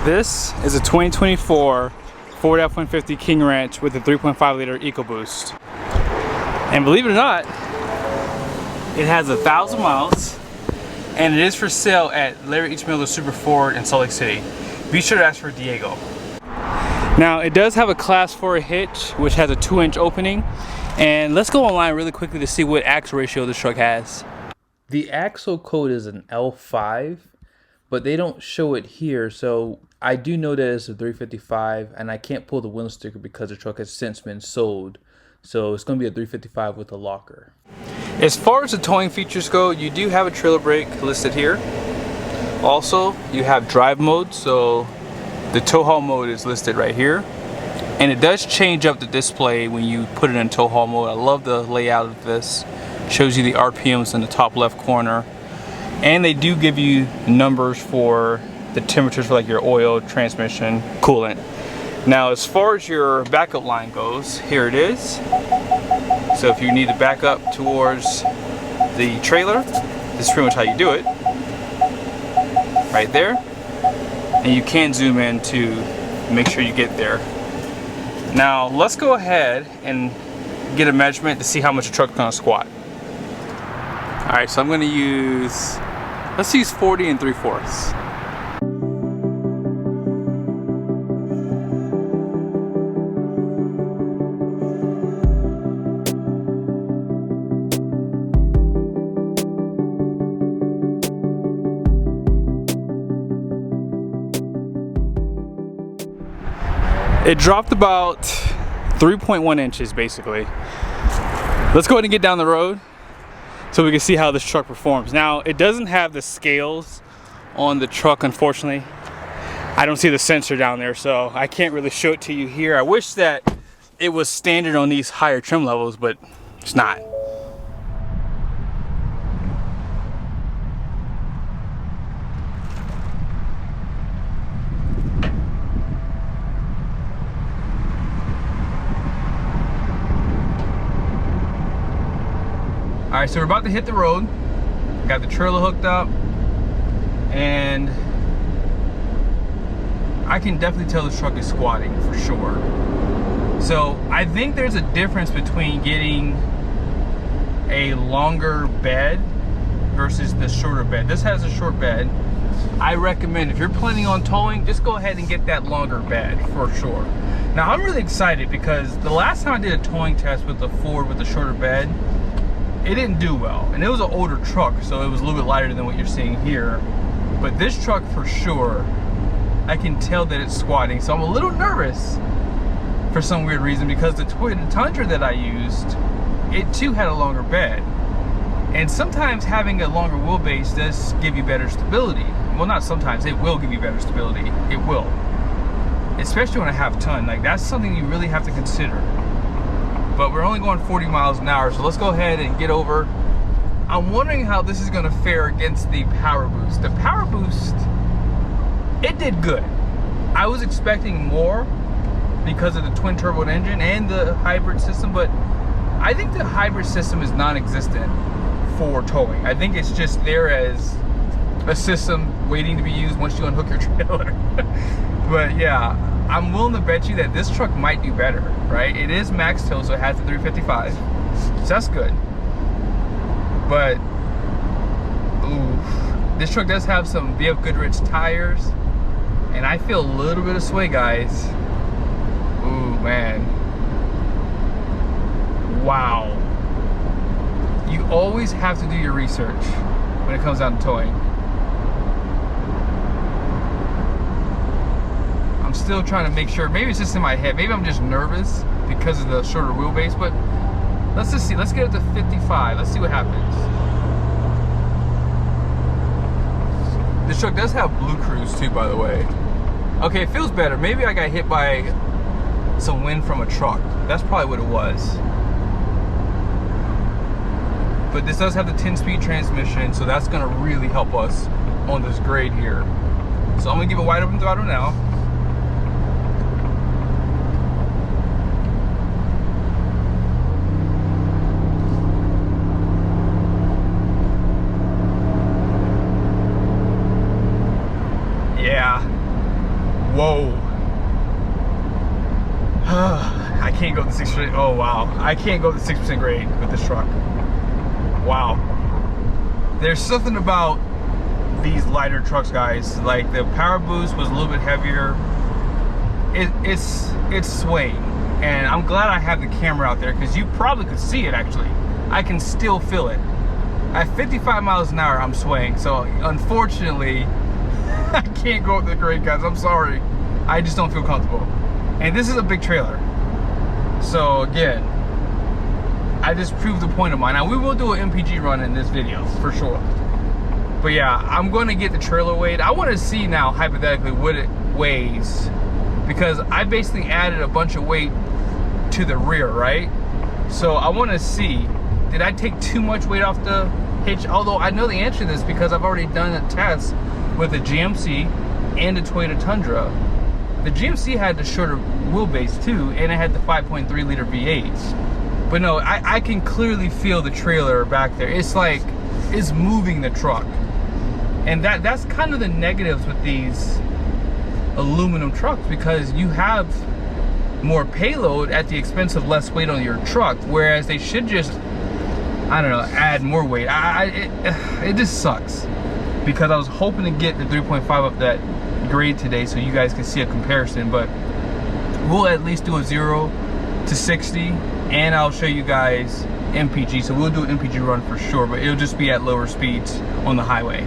This is a 2024 Ford F-150 King Ranch with a 3.5 liter EcoBoost. And believe it or not, it has 1,000 miles and it is for sale at Larry H. Miller Super Ford in Salt Lake City. Be sure to ask for Diego. Now it does have a Class 4 hitch which has a 2-inch opening, and let's go online really quickly to see what axle ratio this truck has. The axle code is an L5, but they don't show it here, so I do know that it's a 355, and I can't pull the window sticker because the truck has since been sold. So it's going to be a 355 with a locker. As far as the towing features go, you do have a trailer brake listed here. Also, you have drive mode, so the tow haul mode is listed right here. And it does change up the display when you put it in tow haul mode. I love the layout of this. Shows you the RPMs in the top left corner. And they do give you numbers for the temperatures for like your oil, transmission, coolant. Now as far as your backup line goes, here it is. So if you need to back up towards the trailer, this is pretty much how you do it. Right there. And you can zoom in to make sure you get there. Now let's go ahead and get a measurement to see how much the truck's gonna squat. Alright, so I'm gonna use, let's use 40 3/4. It dropped about 3.1 inches basically. Let's go ahead and get down the road so we can see how this truck performs. Now, it doesn't have the scales on the truck, unfortunately. I don't see the sensor down there, so I can't really show it to you here. I wish that it was standard on these higher trim levels, but it's not. Alright, so we're about to hit the road. Got the trailer hooked up, and I can definitely tell this truck is squatting for sure. So I think there's a difference between getting a longer bed versus the shorter bed. This has a short bed. I recommend if you're planning on towing, just go ahead and get that longer bed for sure. Now I'm really excited because the last time I did a towing test with the Ford with the shorter bed, it didn't do well, and it was an older truck, so it was a little bit lighter than what you're seeing here. But this truck for sure, I can tell that it's squatting, so I'm a little nervous for some weird reason, because the Tundra that I used, it too had a longer bed, and sometimes having a longer wheelbase does give you better stability. Well, not sometimes, it will give you better stability. It will, especially on a half ton. Like, that's something you really have to consider. But we're only going 40 miles an hour, so let's go ahead and get over. I'm wondering how this is going to fare against the Power Boost. The Power Boost, it did good. I was expecting more because of the twin turbo engine and the hybrid system, but I think the hybrid system is non-existent for towing. I think it's just there as a system waiting to be used once you unhook your trailer. But yeah, I'm willing to bet you that this truck might do better, right? It is max tow, so it has the 355, so that's good. But, ooh, this truck does have some BF Goodrich tires, and I feel a little bit of sway, guys. Ooh, man. Wow. You always have to do your research when it comes down to towing. I'm still trying to make sure. Maybe it's just in my head. Maybe I'm just nervous because of the shorter wheelbase, but let's just see. Let's get it to 55. Let's see what happens. This truck does have Blue Cruise too, by the way. Okay, it feels better. Maybe I got hit by some wind from a truck. That's probably what it was. But this does have the 10-speed transmission, so that's gonna really help us on this grade here. So I'm gonna give it wide open throttle now. Whoa. I can't go the 6%. Oh wow. I can't go the 6% grade with this truck. Wow. There's something about these lighter trucks, guys. Like the power boost was a little bit heavier. It's swaying. And I'm glad I have the camera out there because you probably could see it actually. I can still feel it. At 55 miles an hour, I'm swaying. So unfortunately, I can't go up the grade, guys. I'm sorry. I just don't feel comfortable. And this is a big trailer. So again, I just proved the point of mine. Now we will do an MPG run in this video for sure. But yeah, I'm going to get the trailer weighed. I want to see now hypothetically what it weighs, because I basically added a bunch of weight to the rear, right? So I want to see, did I take too much weight off the hitch? Although I know the answer to this because I've already done a test with a GMC and a Toyota Tundra. The GMC had the shorter wheelbase too, and it had the 5.3 liter V8s. But no, I can clearly feel the trailer back there. It's like, it's moving the truck. And that's kind of the negatives with these aluminum trucks, because you have more payload at the expense of less weight on your truck, whereas they should just, I don't know, add more weight. It just sucks, because I was hoping to get the 3.5 up that grade today so you guys can see a comparison, but we'll at least do a 0 to 60 and I'll show you guys MPG. So we'll do an MPG run for sure, but it'll just be at lower speeds on the highway.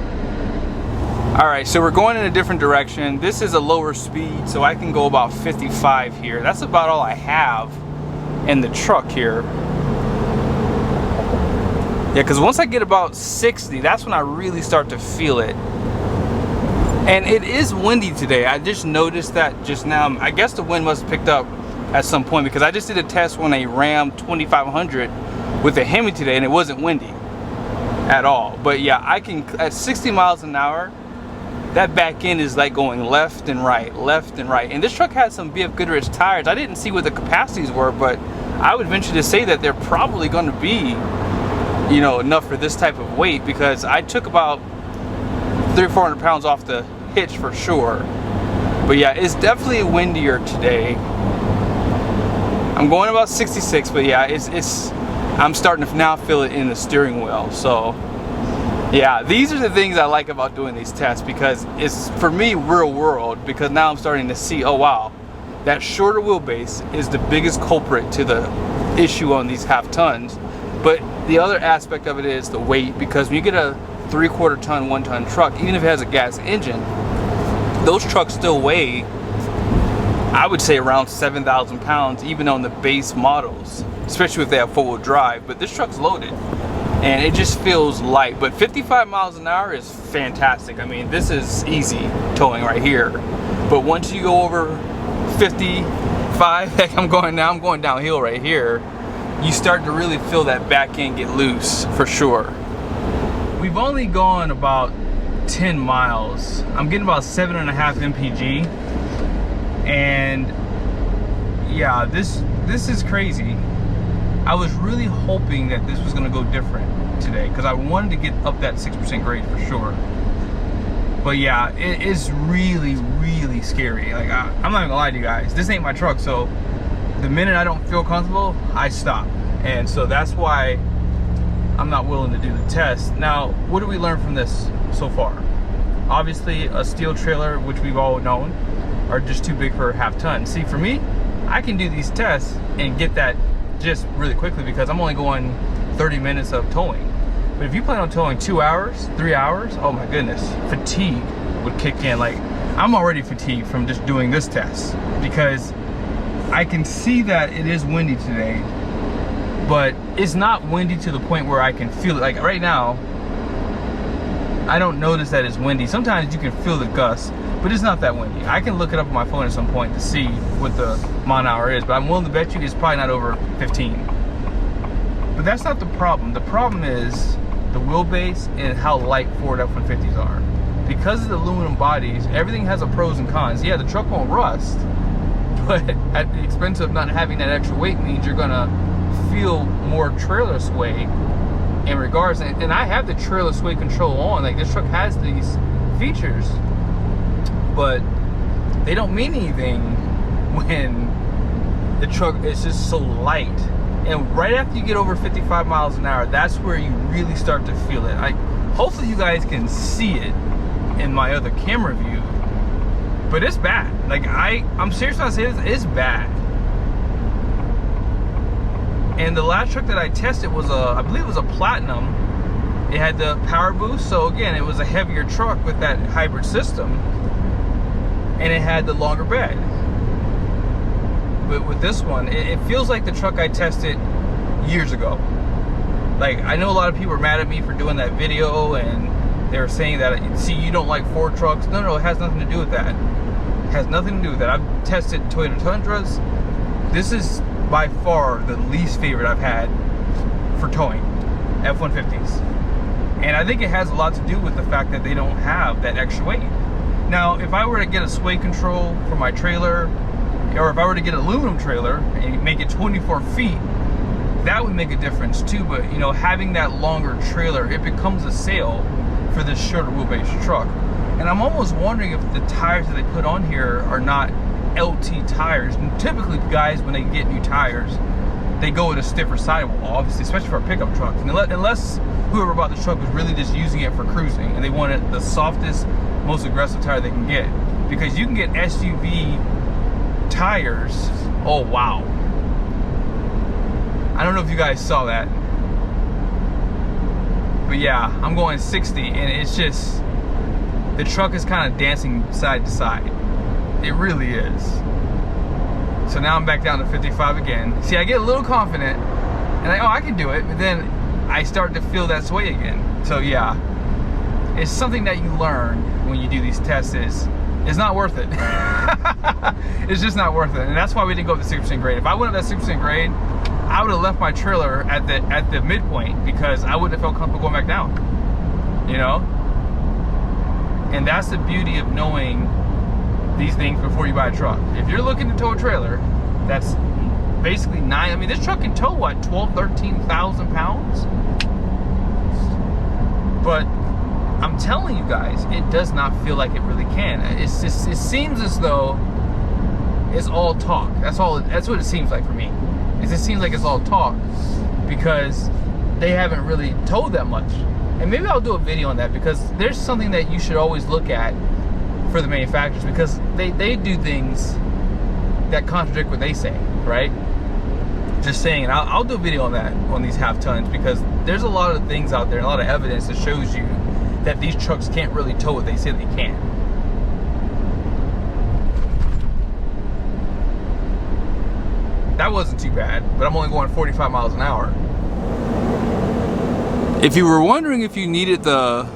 All right, so we're going in a different direction. This is a lower speed, so I can go about 55 here. That's about all I have in the truck here. Yeah, because once I get about 60, that's when I really start to feel it. And it is windy today. I just noticed that just now. I guess the wind must have picked up at some point, because I just did a test on a Ram 2500 with a Hemi today, and it wasn't windy at all. But yeah, I can, at 60 miles an hour, that back end is like going left and right, left and right. And this truck has some BF Goodrich tires. I didn't see what the capacities were, but I would venture to say that they're probably going to be, you know, enough for this type of weight, because I took about 300 or 400 pounds off the hitch for sure. But yeah, it's definitely windier today. I'm going about 66, but yeah, I'm starting to now feel it in the steering wheel. So yeah, these are the things I like about doing these tests, because it's, for me, real world, because now I'm starting to see, oh wow, that shorter wheelbase is the biggest culprit to the issue on these half tons. But the other aspect of it is the weight, because when you get a 3/4 ton, 1 ton truck, even if it has a gas engine, those trucks still weigh, I would say, around 7,000 pounds, even on the base models, especially if they have 4-wheel drive. But this truck's loaded and it just feels light. But 55 miles an hour is fantastic. I mean, this is easy towing right here. But once you go over 55, heck, I'm going downhill right here, you start to really feel that back end get loose for sure. We've only gone about 10 miles. I'm getting about 7.5 MPG. And yeah, this is crazy. I was really hoping that this was gonna go different today, because I wanted to get up that 6% grade for sure. But yeah, it is really, really scary. Like, I'm not gonna lie to you guys, this ain't my truck, so the minute I don't feel comfortable, I stop. And so that's why I'm not willing to do the test. Now, what do we learn from this so far? Obviously, a steel trailer, which we've all known, are just too big for a half ton. See, for me, I can do these tests and get that just really quickly, because I'm only going 30 minutes of towing. But if you plan on towing 2 hours, 3 hours, oh my goodness, fatigue would kick in. Like, I'm already fatigued from just doing this test, because I can see that it is windy today, but it's not windy to the point where I can feel it. Like right now, I don't notice that it's windy. Sometimes you can feel the gusts, but it's not that windy. I can look it up on my phone at some point to see what the mile an hour is, but I'm willing to bet you it's probably not over 15. But that's not the problem. The problem is the wheelbase and how light Ford F-150s are. Because of the aluminum bodies, everything has a pros and cons. Yeah, the truck won't rust, but at the expense of not having that extra weight means you're gonna feel more trailer sway in regards. And I have the trailer sway control on. Like, this truck has these features, but they don't mean anything when the truck is just so light. And right after you get over 55 miles an hour, that's where you really start to feel it. Hopefully you guys can see it in my other camera view, but it's bad. Like I'm serious when I say this, it's bad. And the last truck that I tested was I believe it was a Platinum. It had the power boost, so again, it was a heavier truck with that hybrid system, and it had the longer bed. But with this one, it feels like the truck I tested years ago. Like, I know a lot of people are mad at me for doing that video, and they were saying that, see, you don't like Ford trucks. No, it has nothing to do with that. It has nothing to do with that. I've tested Toyota Tundras. This is by far the least favorite I've had for towing, F-150s. And I think it has a lot to do with the fact that they don't have that extra weight. Now, if I were to get a sway control for my trailer, or if I were to get an aluminum trailer and make it 24 feet, that would make a difference too. But you know, having that longer trailer, it becomes a sale for this shorter wheelbase truck. And I'm almost wondering if the tires that they put on here are not LT tires. And typically guys, when they get new tires, they go with a stiffer sidewall, obviously, especially for a pickup truck. And unless whoever bought this truck was really just using it for cruising and they wanted the softest, most aggressive tire they can get. Because you can get SUV tires. Oh wow, I don't know if you guys saw that, but yeah, I'm going 60 and it's just, the truck is kind of dancing side to side. It really is. So now I'm back down to 55 again. See, I get a little confident and I can do it, but then I start to feel that sway again. So yeah, it's something that you learn when you do these tests. It's not worth it. It's just not worth it. And that's why we didn't go with the 60% grade. If I went up that 60% grade, I would have left my trailer at the midpoint, because I wouldn't have felt comfortable going back down. You know? And that's the beauty of knowing these things before you buy a truck. If you're looking to tow a trailer, that's basically I mean, this truck can tow what, 13,000 pounds? But I'm telling you guys, it does not feel like it really can. It's just, it seems as though it's all talk. That's what it seems like for me. It seems like it's all talk because they haven't really towed that much. And maybe I'll do a video on that, because there's something that you should always look at for the manufacturers, because they do things that contradict what they say, right? Just saying. I'll do a video on that, on these half tons, because there's a lot of things out there, and a lot of evidence that shows you that these trucks can't really tow what they say they can. That wasn't too bad, but I'm only going 45 miles an hour. If you were wondering if you needed the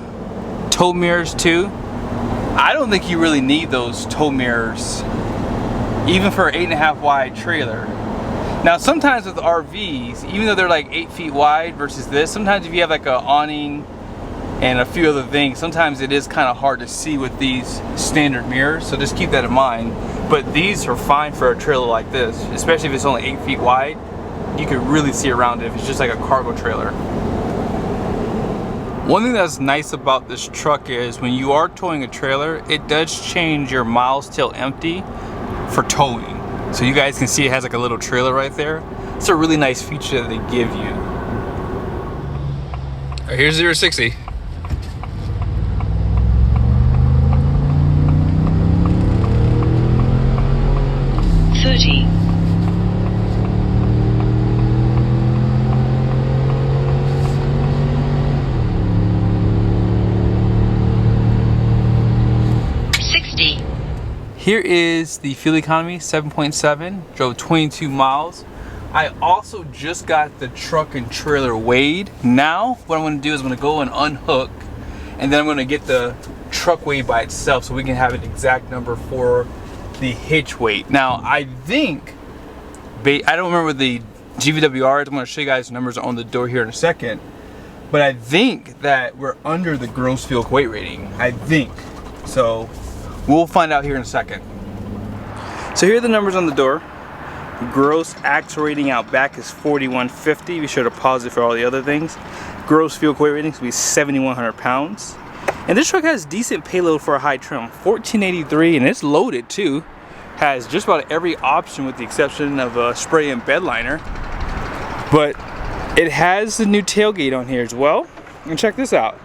tow mirrors too, I don't think you really need those tow mirrors, even for an 8.5 wide trailer. Now sometimes with RVs, even though they're like 8 feet wide versus this, sometimes if you have like an awning and a few other things, sometimes it is kind of hard to see with these standard mirrors, so just keep that in mind. But these are fine for a trailer like this, especially if it's only 8 feet wide. You can really see around it if it's just like a cargo trailer. One thing that's nice about this truck is when you are towing a trailer, it does change your miles till empty for towing. So you guys can see it has like a little trailer right there. It's a really nice feature that they give you. All right, here's 0 to 60. Here is the fuel economy, 7.7, drove 22 miles. I also just got the truck and trailer weighed. Now, what I'm gonna do is I'm gonna go and unhook, and then I'm gonna get the truck weighed by itself so we can have an exact number for the hitch weight. Now, I think, I don't remember the GVWR, I'm gonna show you guys the numbers on the door here in a second, but I think that we're under the gross fuel weight rating, I think. So, we'll find out here in a second. So here are the numbers on the door. Gross axle rating out back is 4150. Be sure to pause it for all the other things. Gross fuel weight rating is going to be 7,100 pounds. And this truck has decent payload for a high trim, 1483, and it's loaded too. Has just about every option with the exception of a spray and bed liner. But it has the new tailgate on here as well. And check this out.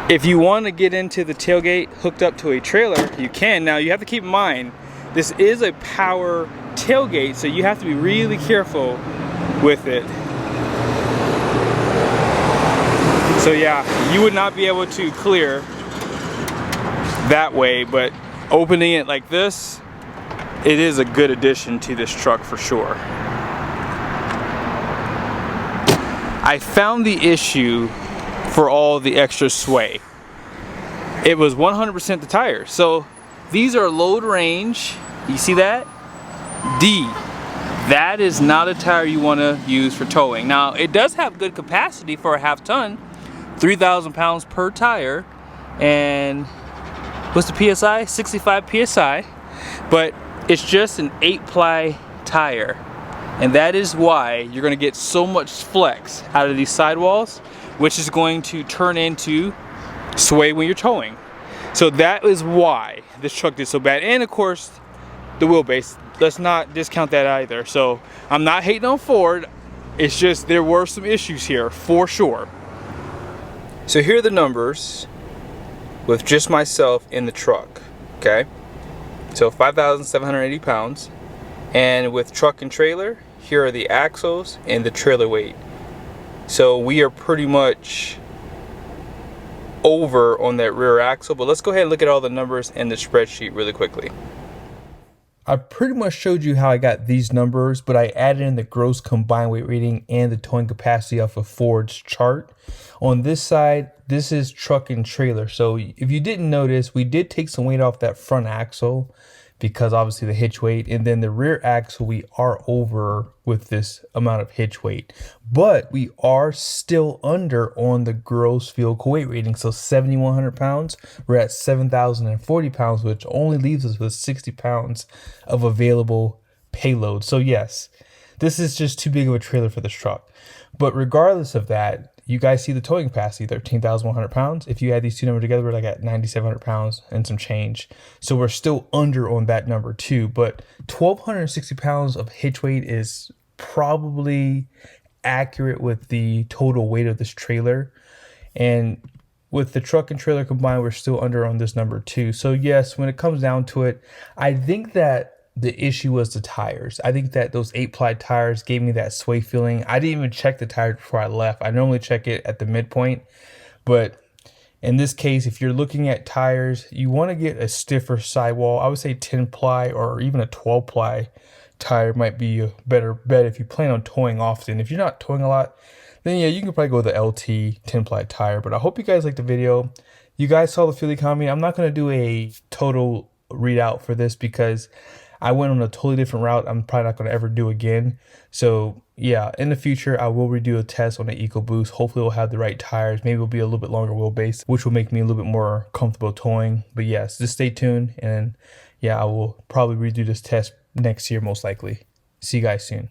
If you want to get into the tailgate hooked up to a trailer, you can. Now you have to keep in mind, this is a power tailgate, so you have to be really careful with it. So yeah, you would not be able to clear that way, but opening it like this, it is a good addition to this truck for sure. I found the issue for all the extra sway. It was 100% the tire. So these are load range. You see that? D. That is not a tire you want to use for towing. Now it does have good capacity for a half ton, 3,000 pounds per tire, and what's the PSI? 65 PSI, but it's just an 8-ply tire. And that is why you're going to get so much flex out of these sidewalls, which is going to turn into sway when you're towing. So that is why this truck did so bad. And of course, the wheelbase. Let's not discount that either. So I'm not hating on Ford. It's just there were some issues here for sure. So here are the numbers with just myself in the truck. Okay. So 5,780 pounds. And with truck and trailer, here are the axles and the trailer weight. So we are pretty much over on that rear axle, but let's go ahead and look at all the numbers in the spreadsheet really quickly. I pretty much showed you how I got these numbers, but I added in the gross combined weight rating and the towing capacity off of Ford's chart. On this side, this is truck and trailer. So if you didn't notice, we did take some weight off that front axle because obviously the hitch weight, and then the rear axle we are over with this amount of hitch weight, but we are still under on the gross vehicle weight rating. So 7,100 pounds, we're at 7,040 pounds, which only leaves us with 60 pounds of available payload. So yes, this is just too big of a trailer for this truck. But regardless of that, you guys see the towing capacity, 13,100 pounds. If you add these two numbers together, we're like at 9,700 pounds and some change. So we're still under on that number too. But 1,260 pounds of hitch weight is probably accurate with the total weight of this trailer. And with the truck and trailer combined, we're still under on this number too. So yes, when it comes down to it, I think that the issue was the tires. I think that those 8-ply tires gave me that sway feeling. I didn't even check the tires before I left. I normally check it at the midpoint, but in this case, if you're looking at tires, you want to get a stiffer sidewall. I would say 10-ply or even a 12-ply tire might be a better bet if you plan on towing often. If you're not towing a lot, then yeah, you can probably go with the LT 10-ply tire. But I hope you guys liked the video. You guys saw the fuel economy. I'm not going to do a total readout for this because I went on a totally different route I'm probably not going to ever do again. So yeah, in the future, I will redo a test on the EcoBoost. Hopefully we'll have the right tires. Maybe it'll be a little bit longer wheelbase, which will make me a little bit more comfortable towing. But yes, just stay tuned. And yeah, I will probably redo this test next year, most likely. See you guys soon.